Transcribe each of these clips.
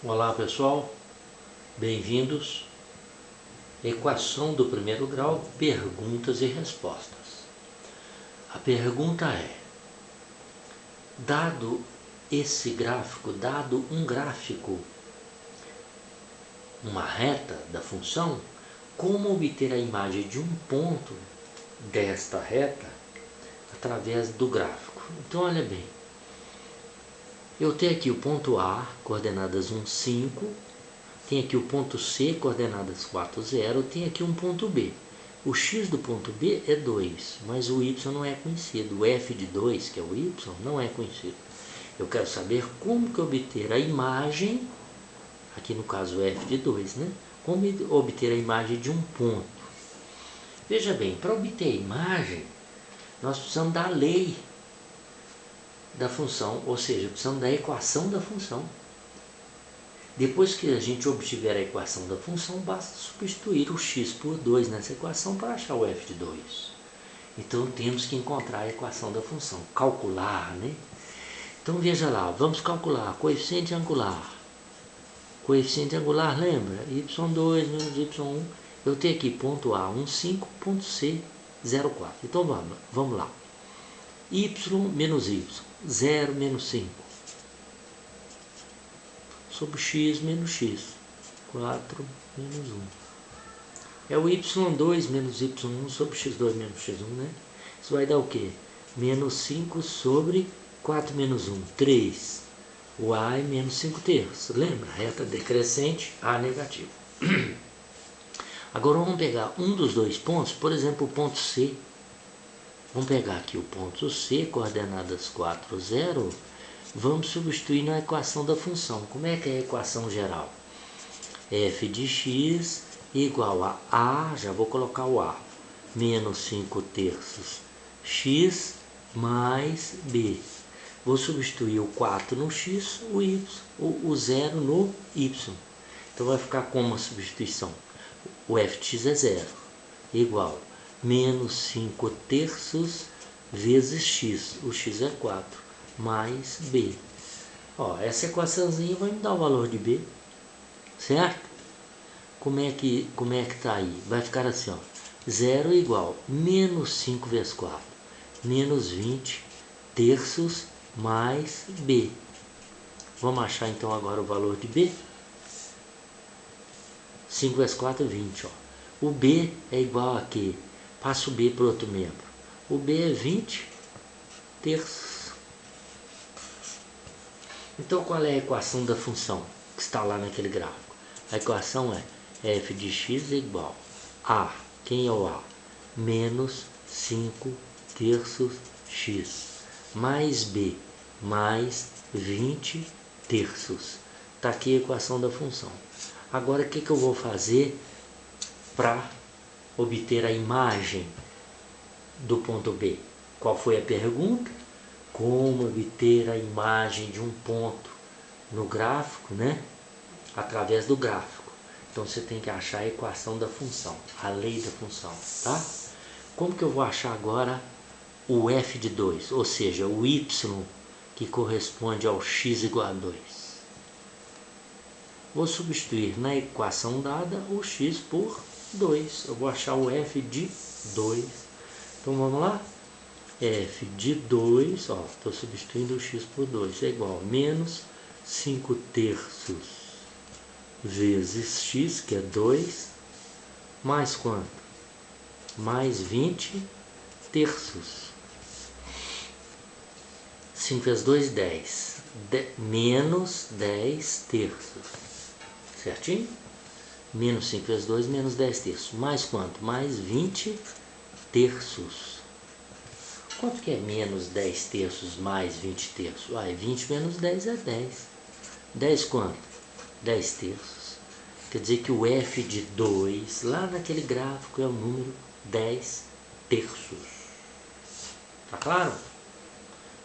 Olá pessoal, bem-vindos. Equação do primeiro grau, perguntas e respostas. A pergunta é: dado esse gráfico, dado um gráfico, uma reta da função, como obter a imagem de um ponto desta reta através do gráfico? Então olha bem, eu tenho aqui o ponto A, coordenadas 1, 5, tem aqui o ponto C, coordenadas 4, 0, tem aqui um ponto B. O x do ponto B é 2, mas o y não é conhecido. O f de 2, que é o y, não é conhecido. Eu quero saber como que obter a imagem, aqui no caso f de 2, né? Como obter a imagem de um ponto. Veja bem, para obter a imagem, nós precisamos da lei da função, ou seja, precisamos da equação da função. Depois que a gente obtiver a equação da função, basta substituir o x por 2 nessa equação para achar o f de 2. Então temos que encontrar a equação da função, calcular, né? Então veja lá, vamos calcular coeficiente angular. Coeficiente angular, lembra? y2 menos y1. Eu tenho aqui ponto A, 1, 5, ponto C, 0, 4. Então vamos lá. Y menos y, 0 menos 5. Sobre x menos x, 4 menos 1. É o y2 menos y1 sobre x2 menos x1, né? Isso vai dar o quê? Menos 5 sobre 4 menos 1, 3. O A é menos 5 terços. Lembra? Reta decrescente, A negativo. Agora vamos pegar um dos dois pontos, por exemplo, o ponto C. Vamos pegar aqui o ponto C, coordenadas 4, 0. Vamos substituir na equação da função. Como é que é a equação geral? F de x igual a A, já vou colocar o A, menos 5 terços x mais B. Vou substituir o 4 no x, o 0 no y. Então vai ficar como a substituição? O f de x é 0, igual menos 5 terços vezes x, o x é 4, mais B. Ó, essa equaçãozinha vai me dar o valor de B, certo? Como é que está aí? Vai ficar assim, ó, 0 igual menos 5 vezes 4, menos 20 terços mais B. Vamos achar então agora o valor de B? 5 vezes 4 é 20, ó. O B é igual a quê? Passa o B para o outro membro. O B é 20 terços. Então qual é a equação da função que está lá naquele gráfico? A equação é f de x é igual a, quem é o A? Menos 5 terços x, mais B, mais 20 terços. Está aqui a equação da função. Agora o que eu vou fazer para obter a imagem do ponto B? Qual foi a pergunta? Como obter a imagem de um ponto no gráfico, né? Através do gráfico. Então você tem que achar a equação da função, a lei da função, tá? Como que eu vou achar agora o f de 2, ou seja, o y que corresponde ao x igual a 2? Vou substituir na equação dada o x por 2. Eu vou achar o f de 2. Então vamos lá? F de 2, ó, estou substituindo o x por 2, é igual a menos 5 terços vezes x, que é 2, mais quanto? Mais 20 terços. 5 vezes 2, 10. Menos 10 terços. Certinho? Menos 5 vezes 2, menos 10 terços. Mais quanto? Mais 20 terços. Quanto que é menos 10 terços mais 20 terços? 20 menos 10 é 10. 10 quanto? 10 terços. Quer dizer que o f de 2, lá naquele gráfico, é o número 10 terços. Tá claro?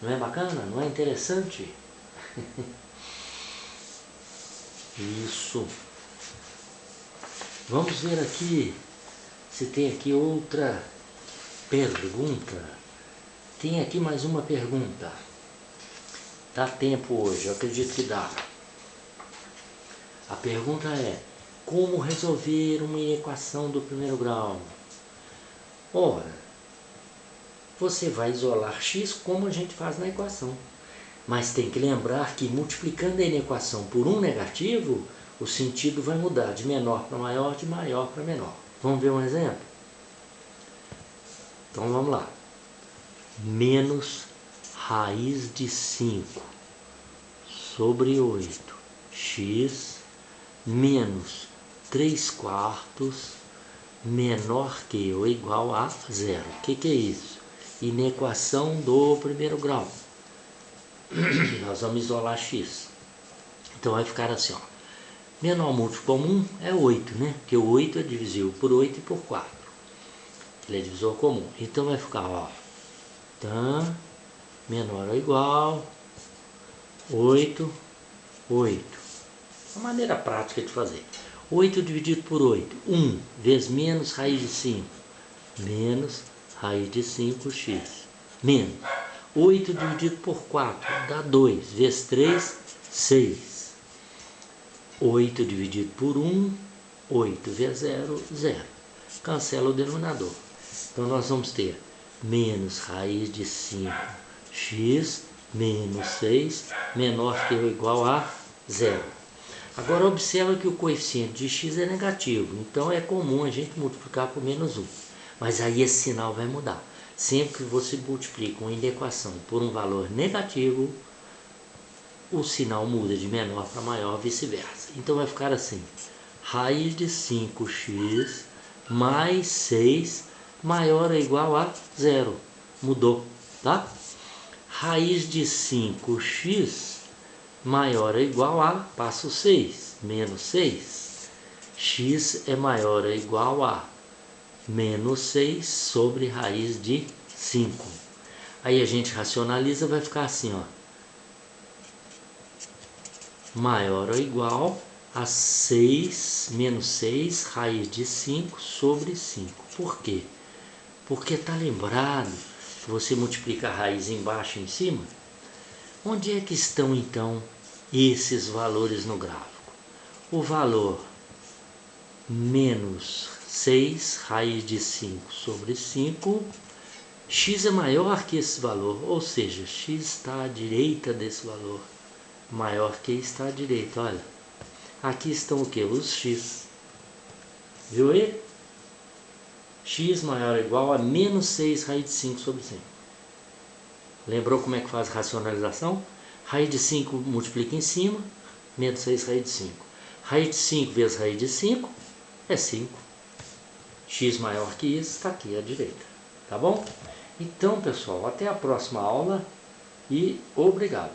Não é bacana? Não é interessante? Isso. Vamos ver aqui se tem aqui outra pergunta. Tem aqui mais uma pergunta. Dá tempo hoje, eu acredito que dá. A pergunta é, como resolver uma equação do primeiro grau? Ora, você vai isolar x como a gente faz na equação. Mas tem que lembrar que multiplicando a equação por um negativo, o sentido vai mudar de menor para maior, de maior para menor. Vamos ver um exemplo? Então vamos lá. Menos raiz de 5 sobre 8x menos 3/4 menor que ou igual a 0. O que é isso? Inequação do primeiro grau. Nós vamos isolar x. Então vai ficar assim, ó. Menor múltiplo comum é 8, né? Porque o 8 é divisível por 8 e por 4. Ele é divisor comum. Então vai ficar, ó. Tan menor ou igual 8, 8. Uma maneira prática de fazer. 8 dividido por 8. 1 vezes menos raiz de 5. Menos raiz de 5x. Menos 8 dividido por 4 dá 2. Vezes 3, 6. 8 dividido por 1, 8 vezes 0, 0. Cancela o denominador. Então nós vamos ter menos raiz de 5x menos 6 menor que ou igual a 0. Agora observa que o coeficiente de x é negativo, então é comum a gente multiplicar por menos 1. Mas aí esse sinal vai mudar. Sempre que você multiplica uma inequação por um valor negativo, o sinal muda de menor para maior, vice-versa. Então vai ficar assim, raiz de 5x mais 6 maior ou igual a 0. Mudou, tá? Raiz de 5x maior ou igual a, passo 6, menos 6. X é maior ou igual a menos 6 sobre raiz de 5. Aí a gente racionaliza, vai ficar assim, ó. Maior ou igual a 6 menos 6 raiz de 5 sobre 5. Por quê? Porque está lembrado que você multiplica a raiz embaixo e em cima? Onde é que estão então esses valores no gráfico? O valor menos 6 raiz de 5 sobre 5, x é maior que esse valor, ou seja, x está à direita desse valor. Maior que está à direita, olha. Aqui estão o que? Os x. Viu aí? X maior ou igual a menos 6 raiz de 5 sobre 5. Lembrou como é que faz a racionalização? Raiz de 5 multiplica em cima, menos 6 raiz de 5. Raiz de 5 vezes raiz de 5 é 5. X maior que isso está aqui à direita. Tá bom? Então, pessoal, até a próxima aula e obrigado.